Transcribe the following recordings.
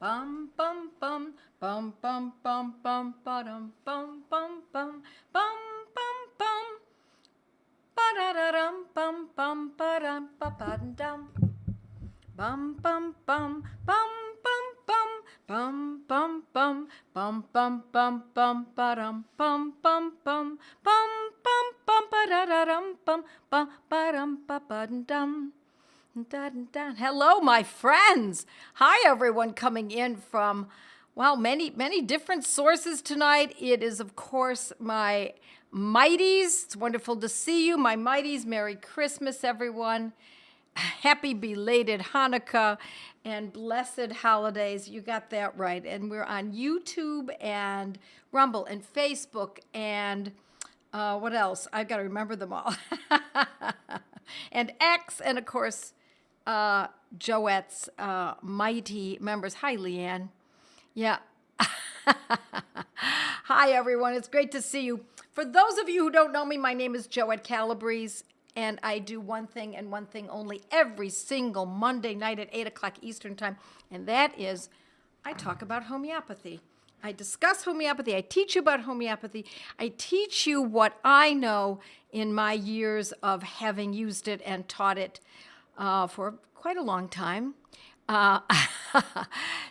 Bum bum bum bum bum bum bum ba-dum bum bum bum bum bum bum ba-da-da-dum bum bum ba-dum ba-ba-dum bum bum bum bum bum bum bum bum bum bum bum bum ba-dum bum bum bum bum bum bum ba-da-da-dum bum bum ba-dum ba-ba-dum. Dun, dun. Hello, my friends. Hi, everyone coming in from, well, many different sources tonight. It is, of course, my mighties. It's wonderful to see you, my mighties. Merry Christmas, everyone. Happy belated Hanukkah and blessed holidays. You got that right. And we're on YouTube and Rumble and Facebook and what else? I've got to remember them all. And X, and of course, Joette's mighty members. Hi, Leanne. Yeah. Hi, everyone. It's great to see you. For those of you who don't know me, my name is Joette Calabrese, and I do one thing and one thing only every single Monday night at 8 o'clock Eastern Time, and that is I talk about homeopathy. I discuss homeopathy. I teach you about homeopathy. I teach you what I know in my years of having used it and taught it for quite a long time.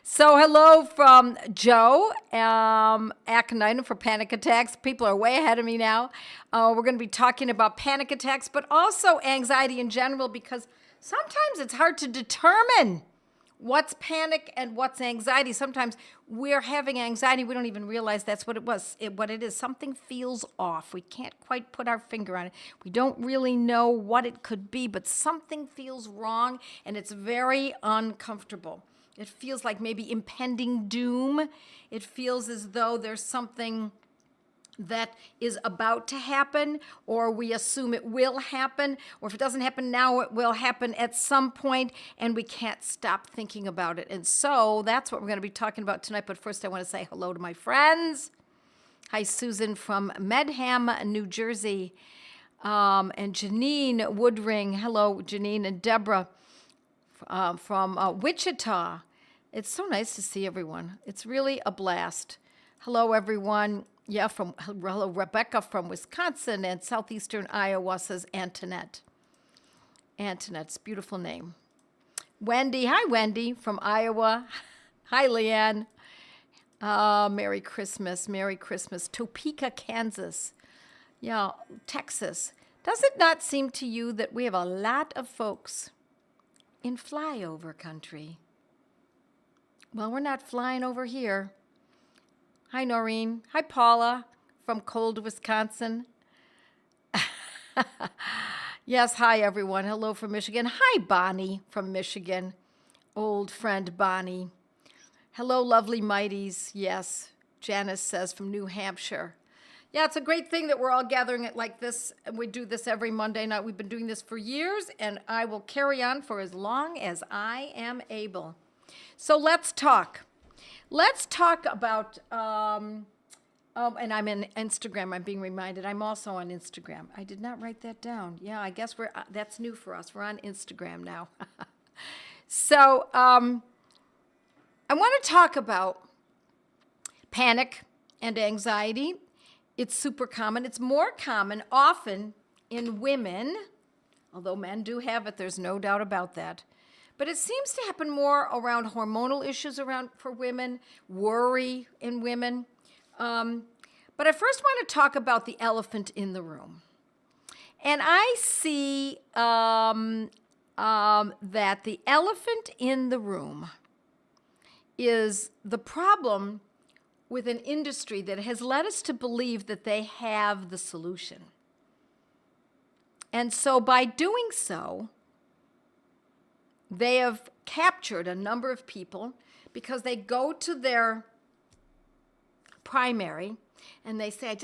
So hello from Joe, Aconitum for panic attacks. People are way ahead of me now. We're going to be talking about panic attacks, but also anxiety in general, because sometimes it's hard to determine what's panic and what's anxiety. Sometimes we're having anxiety. We don't even realize that's what what it is. Something feels off. We can't quite put our finger on it. We don't really know what it could be, but something feels wrong, and it's very uncomfortable. It feels like maybe impending doom. It feels as though there's something that is about to happen, or we assume it will happen, or if it doesn't happen now, it will happen at some point, and we can't stop thinking about it. And so that's what we're going to be talking about tonight. But first, I want to say hello to my friends. Hi, Susan from Medham, New Jersey, and Janine Woodring. Hello, Janine, and Deborah from Wichita. It's so nice to see everyone. It's really a blast. Hello, everyone. Yeah, hello, Rebecca from Wisconsin, and southeastern Iowa, says Antoinette. Antoinette's beautiful name. Wendy, hi, Wendy from Iowa. Hi, Leanne. Merry Christmas, Merry Christmas. Topeka, Kansas. Yeah, Texas. Does it not seem to you that we have a lot of folks in flyover country? Well, we're not flying over here. Hi, Noreen. Hi, Paula from cold Wisconsin. Yes, hi, everyone. Hello from Michigan. Hi, Bonnie from Michigan. Old friend Bonnie. Hello, lovely mighties. Yes, Janice says from New Hampshire. Yeah, it's a great thing that we're all gathering it like this. And we do this every Monday night. We've been doing this for years, and I will carry on for as long as I am able. So let's talk. Let's talk about, and I'm in Instagram. I'm being reminded. I'm also on Instagram. I did not write that down. Yeah, I guess that's new for us. We're on Instagram now. So I want to talk about panic and anxiety. It's super common. It's more common often in women, although men do have it. There's no doubt about that. But it seems to happen more around hormonal issues for women, worry in women. But I first want to talk about the elephant in the room. And I see that the elephant in the room is the problem with an industry that has led us to believe that they have the solution. And so by doing so, they have captured a number of people because they go to their primary and they say,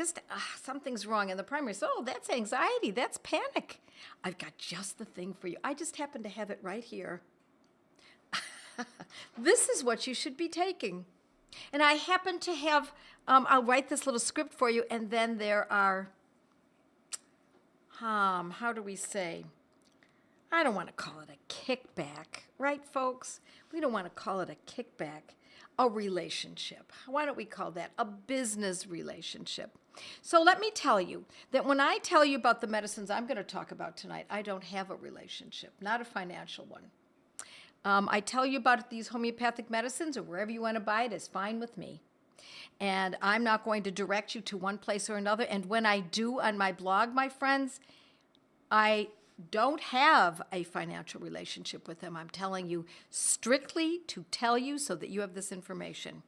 something's wrong. And the primary says, oh, that's anxiety. That's panic. I've got just the thing for you. I just happen to have it right here. This is what you should be taking. And I happen to have, I'll write this little script for you. And then there are, how do we say? I don't want to call it a kickback, right, folks? We don't want to call it a kickback. a relationship. Why don't we call that a business relationship? So let me tell you that when I tell you about the medicines I'm going to talk about tonight, I don't have a relationship, not a financial one. I tell you about these homeopathic medicines, or wherever you want to buy it is fine with me. And I'm not going to direct you to one place or another. And when I do on my blog, my friends, I don't have a financial relationship with them. I'm telling you strictly to tell you so that you have this information.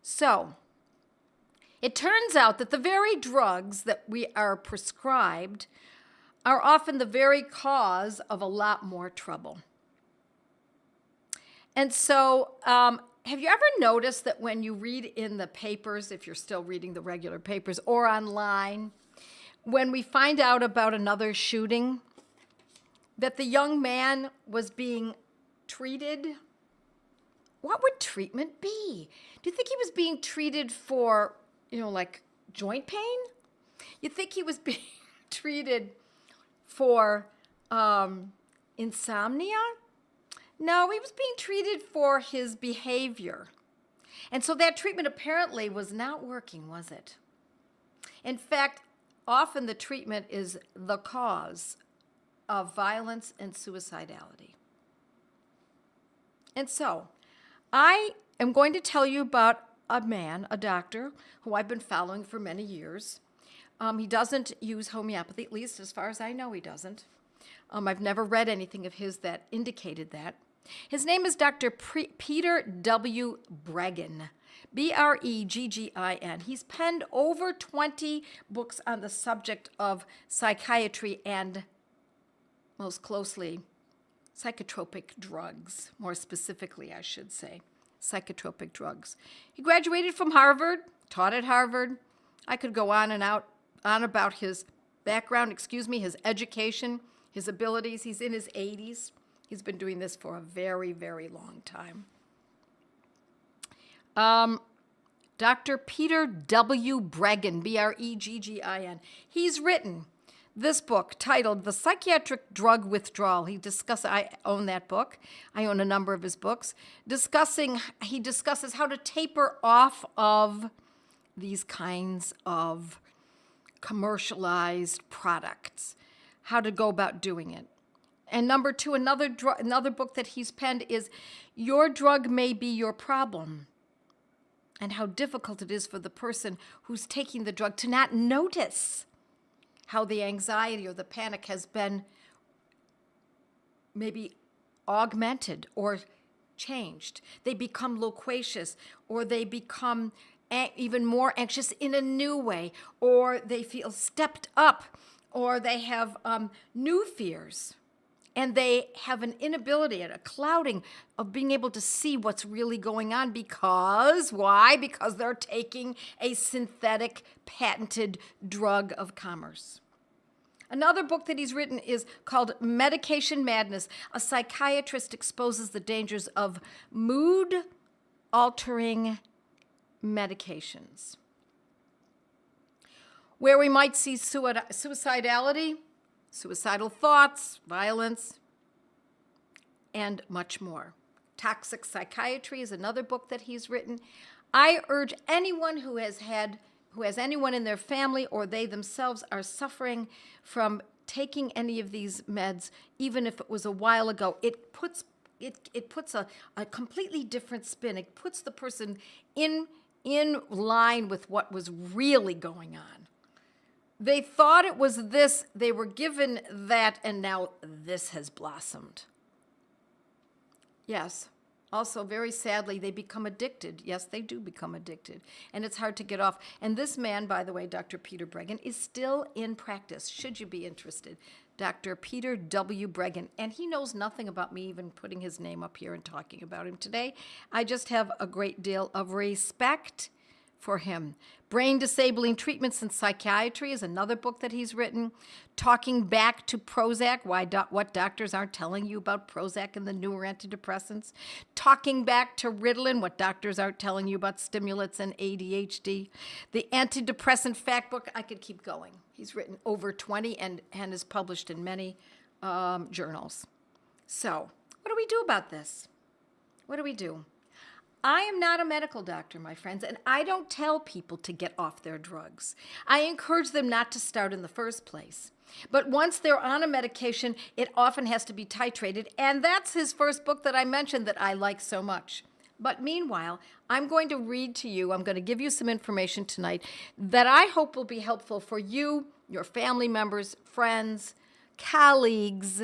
So, it turns out that the very drugs that we are prescribed are often the very cause of a lot more trouble. And so, have you ever noticed that when you read in the papers, if you're still reading the regular papers, or online, when we find out about another shooting, that the young man was being treated? What would treatment be? Do you think he was being treated for, like joint pain? You think he was being treated for insomnia? No, he was being treated for his behavior. And so that treatment apparently was not working, was it? In fact, often the treatment is the cause of violence and suicidality. And so, I am going to tell you about a man, a doctor, who I've been following for many years. He doesn't use homeopathy, at least as far as I know he doesn't. I've never read anything of his that indicated that. His name is Dr. Peter W. Breggin, Breggin. He's penned over 20 books on the subject of psychiatry and, most closely, psychotropic drugs, more specifically, I should say, psychotropic drugs. He graduated from Harvard, taught at Harvard. I could go on about his background, his education, his abilities. He's in his 80s. He's been doing this for a very, very long time. Dr. Peter W. Breggin, Breggin. He's written this book titled The Psychiatric Drug Withdrawal. I own that book. I own a number of his books. He discusses how to taper off of these kinds of commercialized products, how to go about doing it. And number two, another book that he's penned is Your Drug May Be Your Problem, and how difficult it is for the person who's taking the drug to not notice how the anxiety or the panic has been maybe augmented or changed. They become loquacious, or they become even more anxious in a new way, or they feel stepped up, or they have new fears. And they have an inability and a clouding of being able to see what's really going on because, why? Because they're taking a synthetic, patented drug of commerce. Another book that he's written is called Medication Madness. A psychiatrist exposes the dangers of mood-altering medications, where we might see suicidality, suicidal thoughts, violence, and much more. Toxic Psychiatry is another book that he's written. I urge anyone who has anyone in their family or they themselves are suffering from taking any of these meds, even if it was a while ago, it puts a completely different spin. It puts the person in line with what was really going on. They thought it was this, they were given that, and now this has blossomed. Yes, also very sadly, they become addicted. Yes, they do become addicted, and it's hard to get off. And this man, by the way, Dr. Peter Breggin, is still in practice, should you be interested. Dr. Peter W. Breggin, and he knows nothing about me even putting his name up here and talking about him today. I just have a great deal of respect for him. Brain Disabling Treatments in Psychiatry is another book that he's written. Talking Back to Prozac, what doctors aren't telling you about Prozac and the newer antidepressants. Talking Back to Ritalin, what doctors aren't telling you about stimulants and ADHD. The Antidepressant Fact Book, I could keep going. He's written over 20 and is published in many journals. So, what do we do about this? What do we do? I am not a medical doctor, my friends, and I don't tell people to get off their drugs. I encourage them not to start in the first place. But once they're on a medication, it often has to be titrated, and that's his first book that I mentioned that I like so much. But meanwhile, I'm going to read to you, I'm going to give you some information tonight that I hope will be helpful for you, your family members, friends, colleagues,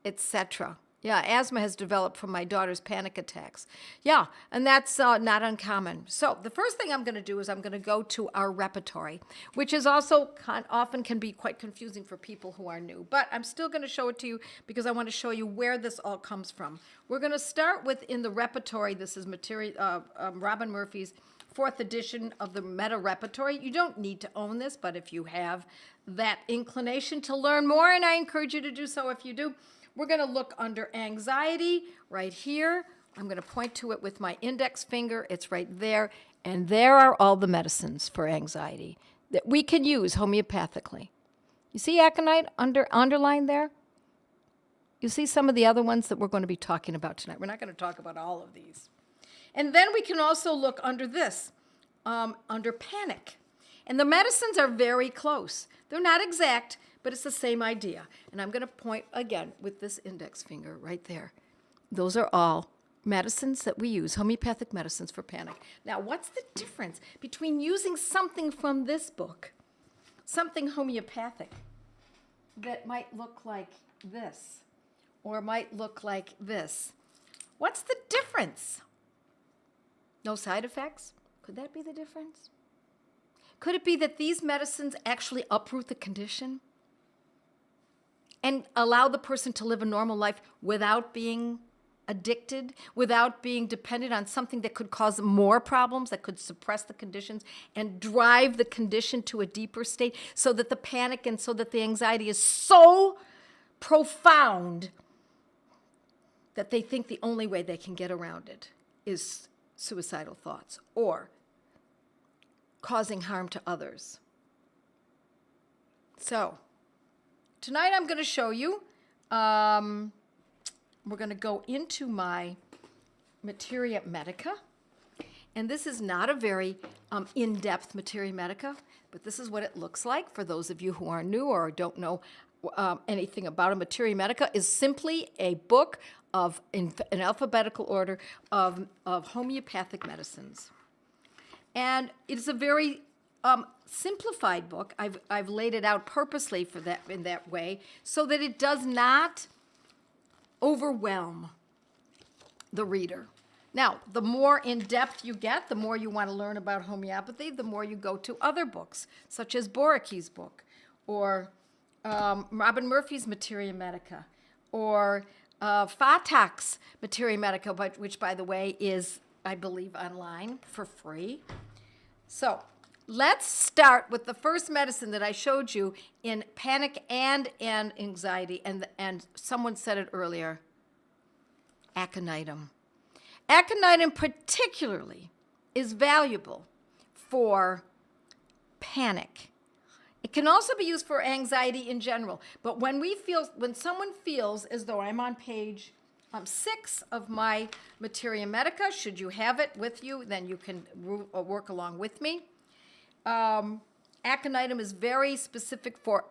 etc. Yeah, asthma has developed from my daughter's panic attacks. Yeah, and that's not uncommon. So the first thing I'm going to do is I'm going to go to our repertory, which is also often can be quite confusing for people who are new. But I'm still going to show it to you because I want to show you where this all comes from. We're going to start with in the repertory. This is Robin Murphy's 4th edition of the Meta Repertory. You don't need to own this, but if you have that inclination to learn more, and I encourage you to do so if you do, we're going to look under anxiety right here. I'm going to point to it with my index finger. It's right there. And there are all the medicines for anxiety that we can use homeopathically. You see aconite underlined there? You see some of the other ones that we're going to be talking about tonight. We're not going to talk about all of these. And then we can also look under this, under panic. And the medicines are very close. They're not exact, but it's the same idea. And I'm going to point again with this index finger right there. Those are all medicines that we use, homeopathic medicines for panic. Now, what's the difference between using something from this book, something homeopathic that might look like this or might look like this? What's the difference? No side effects? Could that be the difference? Could it be that these medicines actually uproot the condition and allow the person to live a normal life without being addicted, without being dependent on something that could cause more problems, that could suppress the conditions and drive the condition to a deeper state so that the panic and so that the anxiety is so profound that they think the only way they can get around it is suicidal thoughts or causing harm to others. So, tonight I'm going to show you, we're going to go into my Materia Medica. And this is not a very in-depth Materia Medica, but this is what it looks like for those of you who are new or don't know anything about a Materia Medica. Is simply a book of, in alphabetical order, of homeopathic medicines. And it's a very simplified book. I've laid it out purposely for that in that way so that it does not overwhelm the reader. Now, the more in-depth you get, the more you want to learn about homeopathy, the more you go to other books, such as Boraki's book, or Robin Murphy's Materia Medica, or Fatak's Materia Medica, which, by the way, is, I believe, online for free. So let's start with the first medicine that I showed you in panic and anxiety, and someone said it earlier, Aconitum. Aconitum particularly is valuable for panic. It can also be used for anxiety in general, but when someone feels as though I'm on page 6 of my Materia Medica, should you have it with you, then you can work along with me. Aconitum is very specific for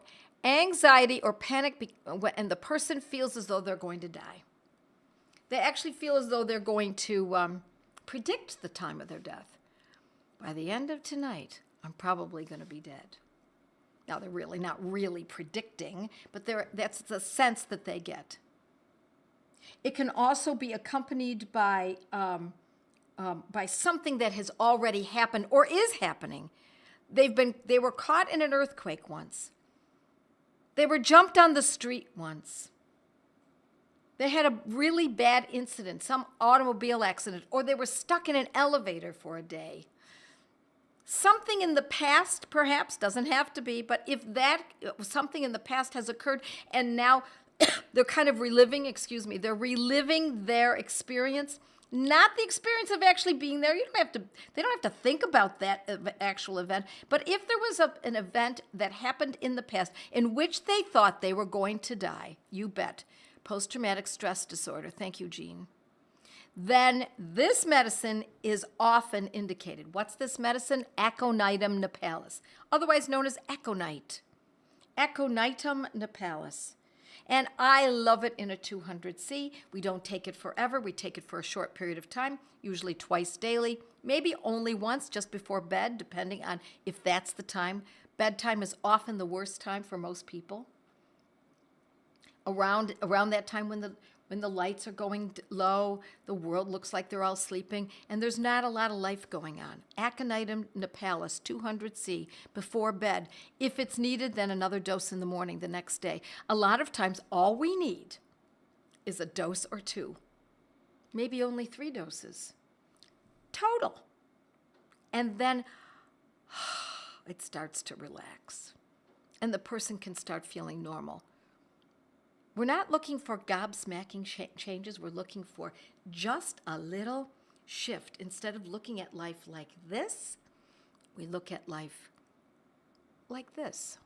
anxiety or panic, and the person feels as though they're going to die. They actually feel as though they're going to predict the time of their death. By the end of tonight, I'm probably going to be dead. Now, they're really not really predicting, but that's the sense that they get. It can also be accompanied by something that has already happened or is happening. They were caught in an earthquake once. They were jumped on the street once. They had a really bad incident, some automobile accident, or they were stuck in an elevator for a day. Something in the past, perhaps, doesn't have to be, but if that something in the past has occurred and now they're kind of reliving their experience, not the experience of actually being there. They don't have to think about that actual event, but if there was an event that happened in the past in which they thought they were going to die, you bet. Post-traumatic stress disorder. Thank you, Jean. then this medicine is often indicated. What's this medicine? Aconitum nipalis, otherwise known as aconite. Aconitum nipalis. And I love it in a 200C. We don't take it forever. We take it for a short period of time, usually twice daily, maybe only once just before bed, depending on if that's the time. Bedtime is often the worst time for most people. Around that time when the lights are going low, the world looks like they're all sleeping, and there's not a lot of life going on. Aconitum nipalis, 200C, before bed. If it's needed, then another dose in the morning the next day. A lot of times, all we need is a dose or two, maybe only 3 doses total. And then it starts to relax, and the person can start feeling normal. We're not looking for gobsmacking changes. We're looking for just a little shift. Instead of looking at life like this, we look at life like this.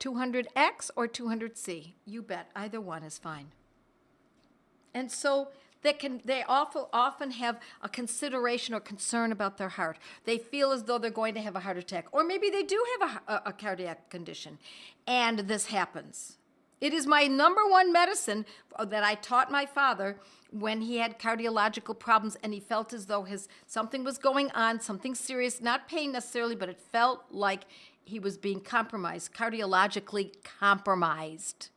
200X or 200C, you bet. Either one is fine. And so they often have a consideration or concern about their heart. They feel as though they're going to have a heart attack, or maybe they do have a cardiac condition, and this happens. It is my number one medicine that I taught my father when he had cardiological problems, and he felt as though something was going on, something serious, not pain necessarily, but it felt like he was being compromised, cardiologically compromised.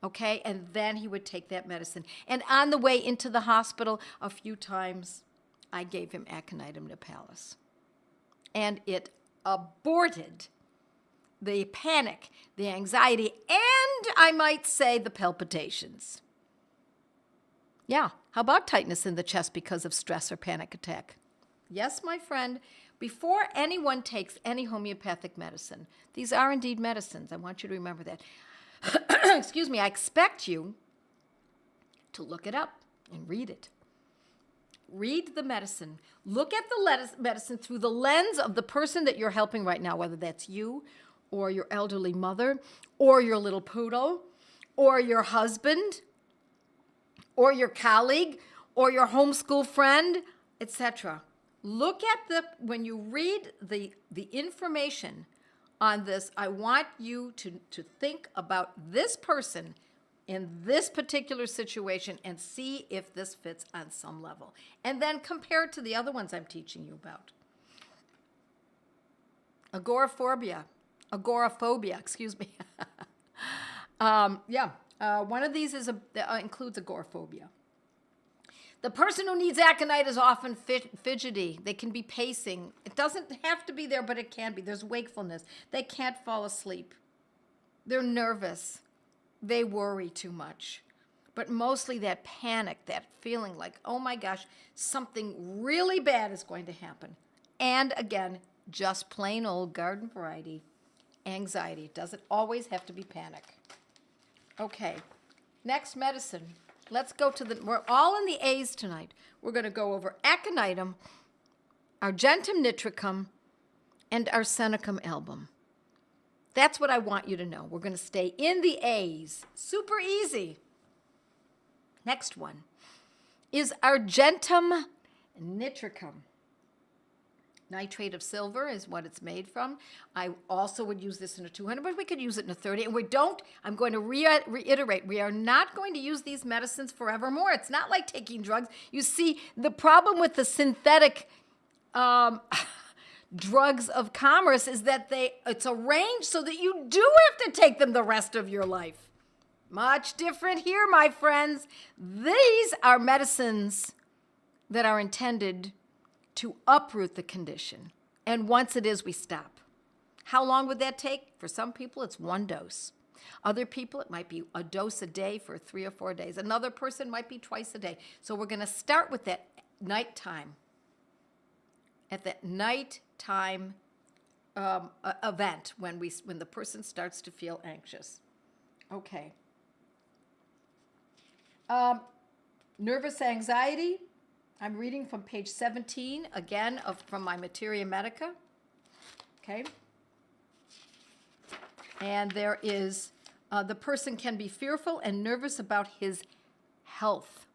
Okay, and then he would take that medicine. And on the way into the hospital, a few times, I gave him Aconitum nipalis. And it aborted the panic, the anxiety, and I might say the palpitations. Yeah, how about tightness in the chest because of stress or panic attack? Yes, my friend, before anyone takes any homeopathic medicine, these are indeed medicines. I want you to remember that. Excuse me, I expect you to look it up and read it. Read the medicine. Look at the medicine through the lens of the person that you're helping right now, whether that's you or your elderly mother or your little poodle or your husband or your colleague or your homeschool friend, etc. Look at when you read the information on this, I want you to think about this person in this particular situation and see if this fits on some level. And then compare it to the other ones I'm teaching you about. Agoraphobia, excuse me. One of these includes agoraphobia. The person who needs aconite is often fidgety. They can be pacing. It doesn't have to be there, but it can be. There's wakefulness. They can't fall asleep. They're nervous. They worry too much. But mostly that panic, that feeling like, oh my gosh, something really bad is going to happen. And again, just plain old garden variety anxiety. It doesn't always have to be panic. Okay, next medicine. Let's go we're all in the A's tonight. We're going to go over Aconitum, Argentum nitricum, and Arsenicum album. That's what I want you to know. We're going to stay in the A's. Super easy. Next one is Argentum nitricum. Nitrate of silver is what it's made from. I also would use this in a 200, but we could use it in a 30. And I'm going to reiterate, we are not going to use these medicines forevermore. It's not like taking drugs. You see, the problem with the synthetic drugs of commerce is that it's arranged so that you do have to take them the rest of your life. Much different here, my friends. These are medicines that are intended to uproot the condition. And once it is, we stop. How long would that take? For some people, it's 1 dose. Other people, it might be a dose a day for 3 or 4 days. Another person might be twice a day. So we're going to start with that nighttime. At that nighttime event when the person starts to feel anxious. Okay. Nervous anxiety. I'm reading from page 17, again, from my Materia Medica. Okay? And there is, the person can be fearful and nervous about his health.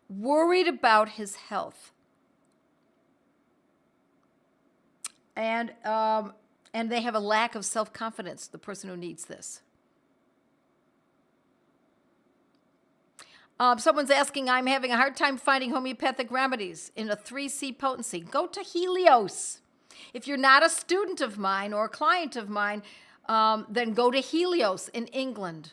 Worried about his health. And they have a lack of self-confidence, the person who needs this. Someone's asking, I'm having a hard time finding homeopathic remedies in a 3C potency. Go to Helios. If you're not a student of mine or a client of mine, then go to Helios in England.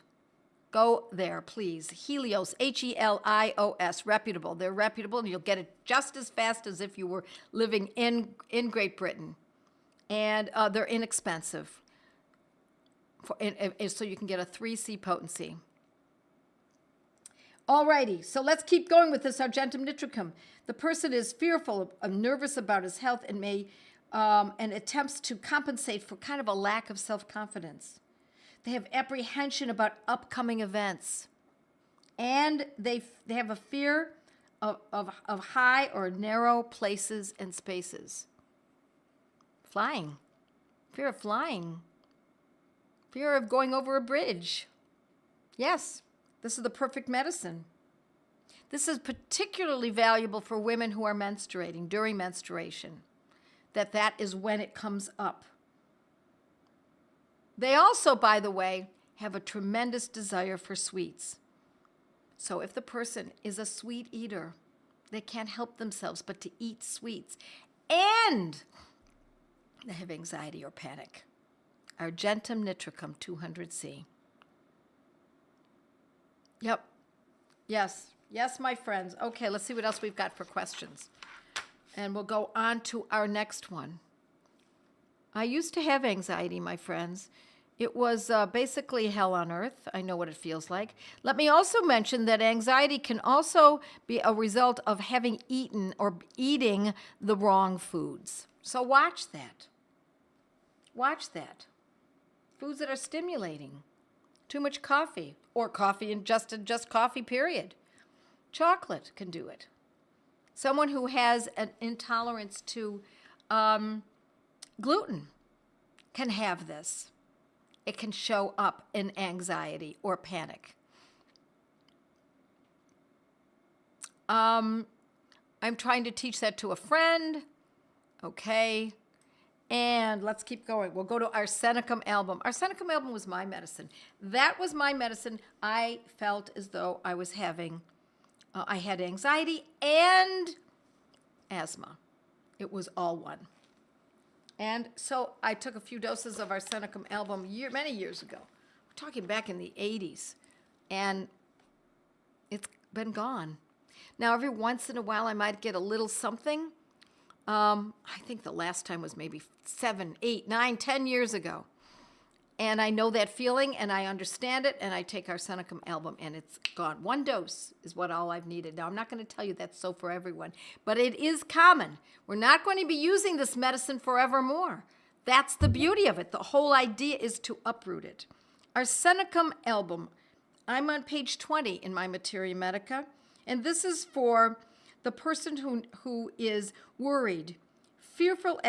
Go there, please. Helios, Helios, reputable. They're reputable, and you'll get it just as fast as if you were living in Great Britain. And they're inexpensive, so you can get a 3C potency. Alrighty, so let's keep going with this Argentum nitricum. The person is fearful, nervous about his health, and and attempts to compensate for kind of a lack of self-confidence. They have apprehension about upcoming events, and they have a fear of high or narrow places and spaces. Flying, fear of flying, fear of going over a bridge. Yes. This is the perfect medicine. This is particularly valuable for women who are menstruating, during menstruation, that is when it comes up. They also, by the way, have a tremendous desire for sweets. So if the person is a sweet eater, they can't help themselves but to eat sweets, and they have anxiety or panic. Argentum nitricum 200C. Yep. Yes. Yes, my friends. Okay, let's see what else we've got for questions. And we'll go on to our next one. I used to have anxiety, my friends. It was basically hell on earth. I know what it feels like. Let me also mention that anxiety can also be a result of having eaten or eating the wrong foods. So watch that. Watch that. Foods that are stimulating. Too much coffee, or coffee and just coffee, period. Chocolate can do it. Someone who has an intolerance to gluten can have this. It can show up in anxiety or panic. I'm trying to teach that to a friend. Okay. And let's keep going. We'll go to Arsenicum album. Arsenicum album was my medicine. That was my medicine. I felt as though I was having, I had anxiety and asthma. It was all one. And so I took a few doses of Arsenicum album many years ago. We're talking back in the 80s. And it's been gone. Now, every once in a while, I might get a little something. I think the last time was maybe 7, 8, 9, 10 years ago. And I know that feeling, and I understand it, and I take Arsenicum album, and it's gone. 1 dose is all I've needed. Now, I'm not going to tell you that's so for everyone, but it is common. We're not going to be using this medicine forevermore. That's the beauty of it. The whole idea is to uproot it. Arsenicum album. I'm on page 20 in my Materia Medica, and this is for the person who is worried, fearful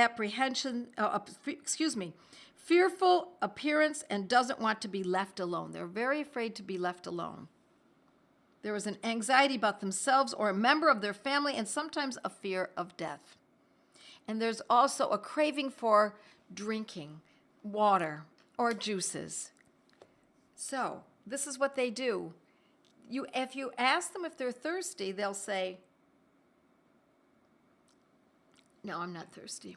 appearance, and doesn't want to be left alone. They're very afraid to be left alone. There is an anxiety about themselves or a member of their family, and sometimes a fear of death. And there's also a craving for drinking water or juices. So this is what they do. If you ask them if they're thirsty, they'll say, "No, I'm not thirsty."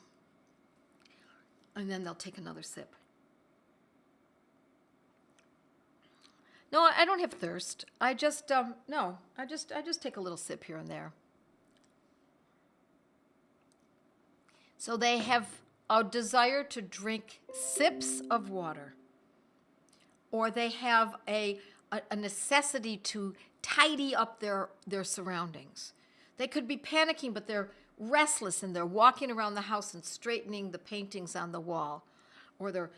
And then they'll take another sip. "No, I don't have thirst. I just take a little sip here and there." So they have a desire to drink sips of water, or they have a necessity to tidy up their surroundings. They could be panicking, but they're restless, and they're walking around the house and straightening the paintings on the wall, or they're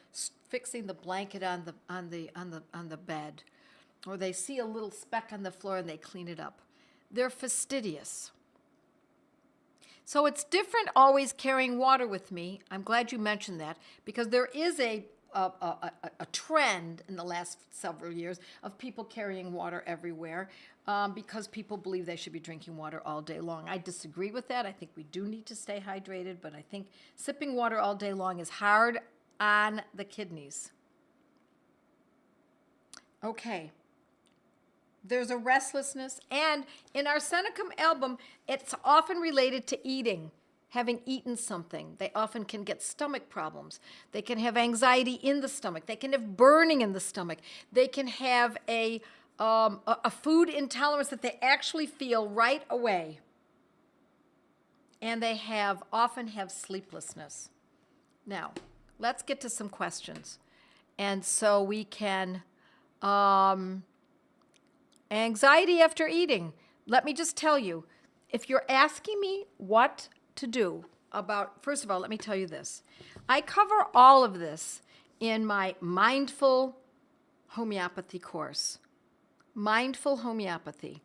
fixing the blanket on the bed, or they see a little speck on the floor and they clean it up. They're fastidious. So it's different always carrying water with me. I'm glad you mentioned that, because there is a a trend in the last several years of people carrying water everywhere because people believe they should be drinking water all day long. I disagree with that. I think we do need to stay hydrated, but I think sipping water all day long is hard on the kidneys. Okay. There's a restlessness, and in our Arsenicum album, it's often related to eating, having eaten something. They often can get stomach problems. They can have anxiety in the stomach. They can have burning in the stomach. They can have a food intolerance that they actually feel right away. And they often have sleeplessness. Now, let's get to some questions. And so we can... anxiety after eating. Let me just tell you, if you're asking me what to do about, first of all, let me tell you this. I cover all of this in my Mindful Homeopathy course. Mindful Homeopathy.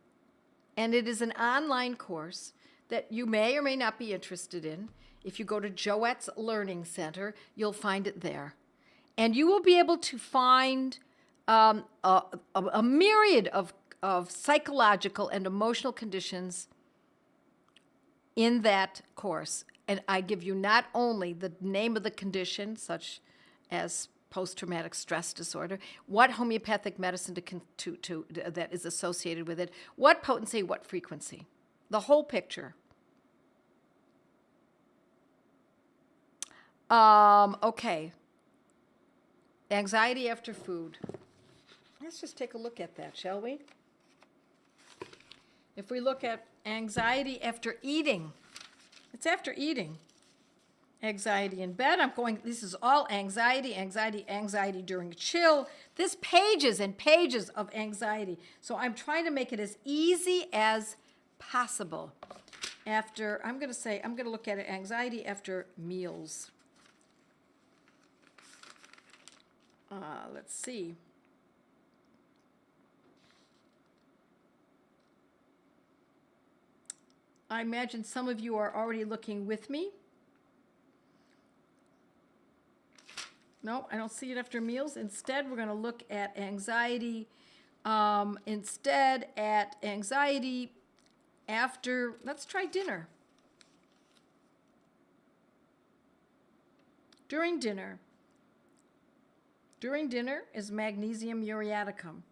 And it is an online course that you may or may not be interested in. If you go to Joette's Learning Center, you'll find it there. And you will be able to find a myriad of psychological and emotional conditions in that course. And I give you not only the name of the condition, such as post-traumatic stress disorder, what homeopathic medicine that is associated with it, what potency, what frequency, the whole picture. Okay. Anxiety after food. Let's just take a look at that, shall we? If we look at anxiety after eating, it's after eating. Anxiety in bed, this is all anxiety, anxiety, anxiety during chill. This pages and pages of anxiety. So I'm trying to make it as easy as possible. I'm going to look at it, anxiety after meals. Let's see. I imagine some of you are already looking with me. No, I don't see it after meals. Instead, we're going to look at anxiety. Let's try dinner. During dinner. During dinner is magnesium muriaticum.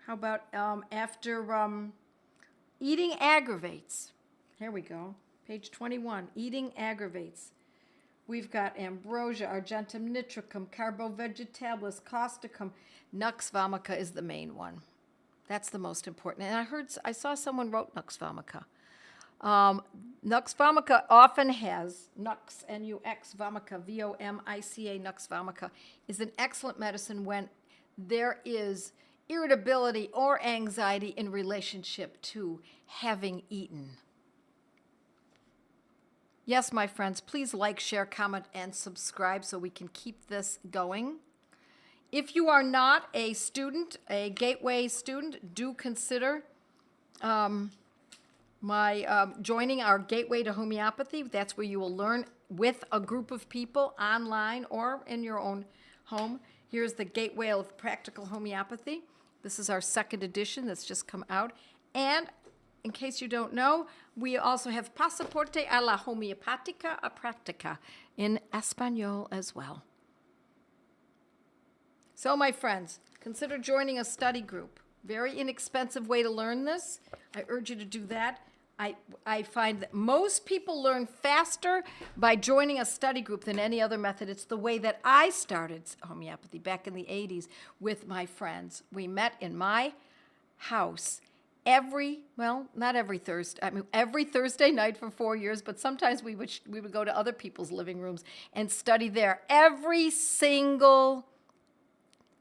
How about after eating aggravates? Here we go. Page 21, eating aggravates. We've got ambrosia, argentum, nitricum, carbovegetabilis, causticum. Nux vomica is the main one. That's the most important. And I saw someone wrote nux vomica. Nux vomica often has, nux, N-U-X, vomica, V-O-M-I-C-A, nux vomica, is an excellent medicine when there is irritability or anxiety in relationship to having eaten. Yes, my friends, please like, share, comment, and subscribe so we can keep this going. If you are not a student, a Gateway student, do consider joining our Gateway to Homeopathy. That's where you will learn with a group of people online or in your own home. Here's the Gateway of Practical Homeopathy. This is our second edition that's just come out. And in case you don't know, we also have Pasaporte a la Homeopática a Práctica in Espanol as well. So, my friends, consider joining a study group. Very inexpensive way to learn this. I urge you to do that. I find that most people learn faster by joining a study group than any other method. It's the way that I started homeopathy back in the 80s with my friends. We met in my house not every Thursday. Every Thursday night for 4 years, but sometimes we would go to other people's living rooms and study there every single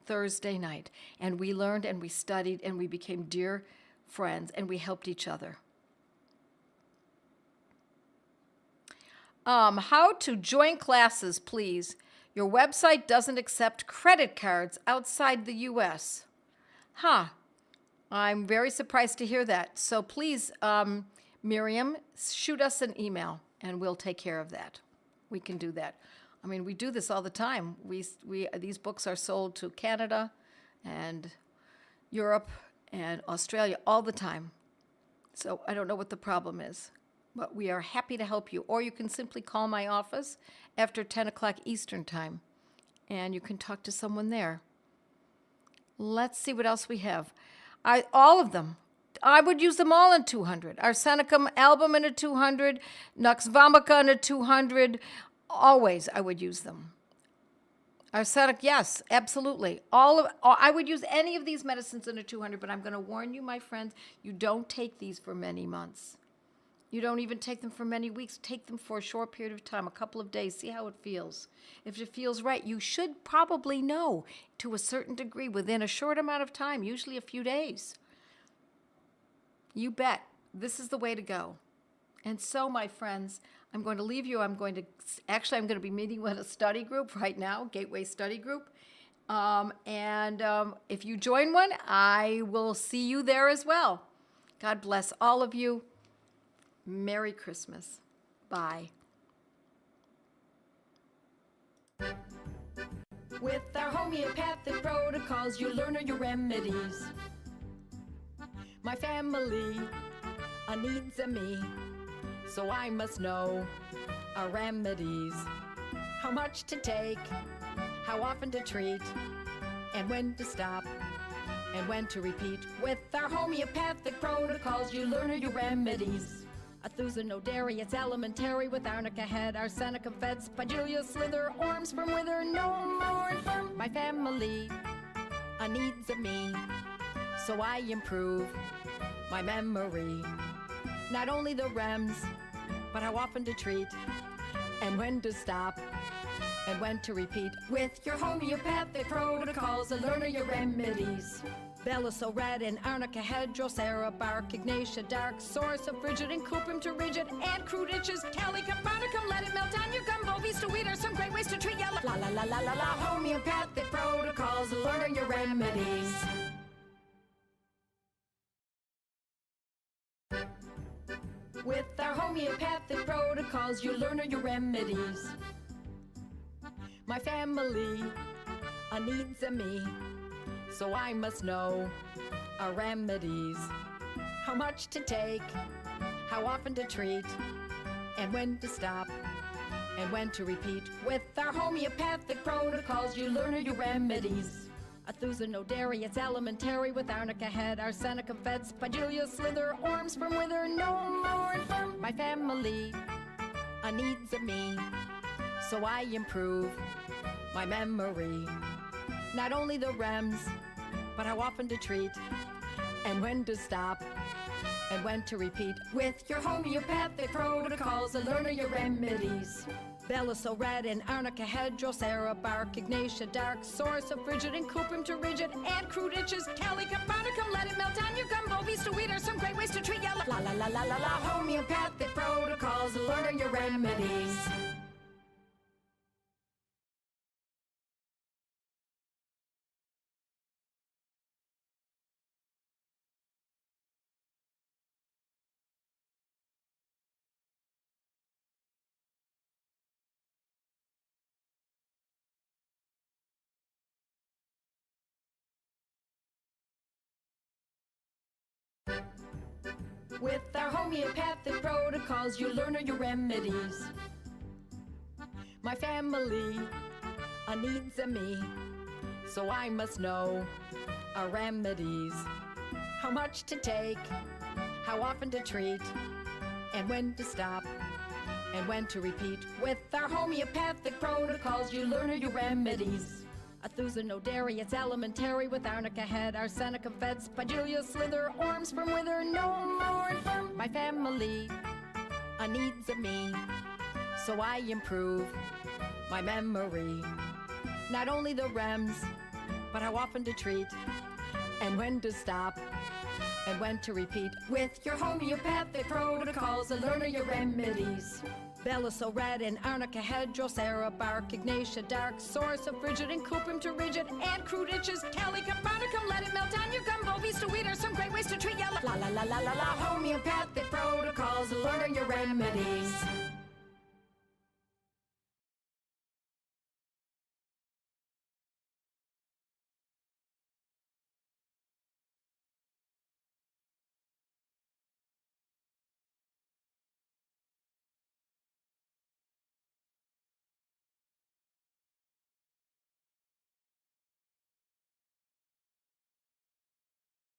Thursday night. And we learned and we studied and we became dear friends and we helped each other. How to join classes, please. Your website doesn't accept credit cards outside the U.S. I'm very surprised to hear that. So please, Miriam, shoot us an email and we'll take care of that. We can do that. I mean, we do this all the time. These books are sold to Canada and Europe and Australia all the time. So I don't know what the problem is, but we are happy to help you. Or you can simply call my office after 10 o'clock Eastern time, and you can talk to someone there. Let's see what else we have. All of them. I would use them all in 200. Arsenicum album in a 200, Nux vomica in a 200. Always I would use them. Arsenic, yes, absolutely. I would use any of these medicines in a 200, but I'm going to warn you, my friends, you don't take these for many months. You don't even take them for many weeks. Take them for a short period of time, a couple of days. See how it feels. If it feels right, you should probably know to a certain degree within a short amount of time, usually a few days. You bet. This is the way to go. And so, my friends, I'm going to leave you. I'm going to be meeting with a study group right now, Gateway Study Group. If you join one, I will see you there as well. God bless all of you. Merry Christmas. Bye. With our homeopathic protocols, you learn your remedies. My family needs me, so I must know our remedies. How much to take, how often to treat, and when to stop, and when to repeat. With our homeopathic protocols, you learn your remedies. Athuzanodary, it's elementary with arnica head, arsenicum fed, spigelia slither, orm sperm wither, no more infirm. My family needs me, so I improve my memory. Not only the rems, but how often to treat, and when to stop, and when to repeat. With your homeopathic protocols, learn your remedies. Bella so red and arnica head, drosera bark, ignatia dark, source of frigid and cupim to rigid, and crude itches, calicum, barnicum, let it melt on your gum, bovies to weed are some great ways to treat ya. La la la la la la, homeopathic protocols, learn your remedies. With our homeopathic protocols, you learn your remedies. My family needs me, so I must know our remedies. How much to take, how often to treat, and when to stop, and when to repeat. With our homeopathic protocols, you learn your remedies. Athuzanodary, it's elementary with arnica head, arsenicum fed, spigelia slither, orm sperm wither, no more infirm. My family needs me, so I improve my memory. Not only the rems, but how often to treat, and when to stop, and when to repeat. With your homeopathic protocols, learn your remedies. Bella so red and arnica head, drosera bark, ignatia dark, source of frigid and cupim to rigid, and crude itches, calicum, barnicum, let it melt on your gum, bovies to weed are some great ways to treat ya. La la la la la la, homeopathic protocols, learn your remedies. With our homeopathic protocols, you learn your remedies. My family needs me, so I must know our remedies. How much to take, how often to treat, and when to stop, and when to repeat. With our homeopathic protocols, you learn your remedies. Athuzanodary, it's elementary with arnica head, arsenicum fed, spigelia slither, orm sperm wither, no more infirm. My family needs me, so I improve my memory. Not only the rems, but how often to treat, and when to stop, and when to repeat. With your homeopathic protocols, learn your remedies. Bella so red and arnica head, drosera bark, ignatia dark, source of frigid and cupim to rigid, and crude itches, calicum, barnicum, let it melt on your gum, bovies to weed are some great ways to treat ya. La la la la la la, homeopathic protocols, learn your remedies.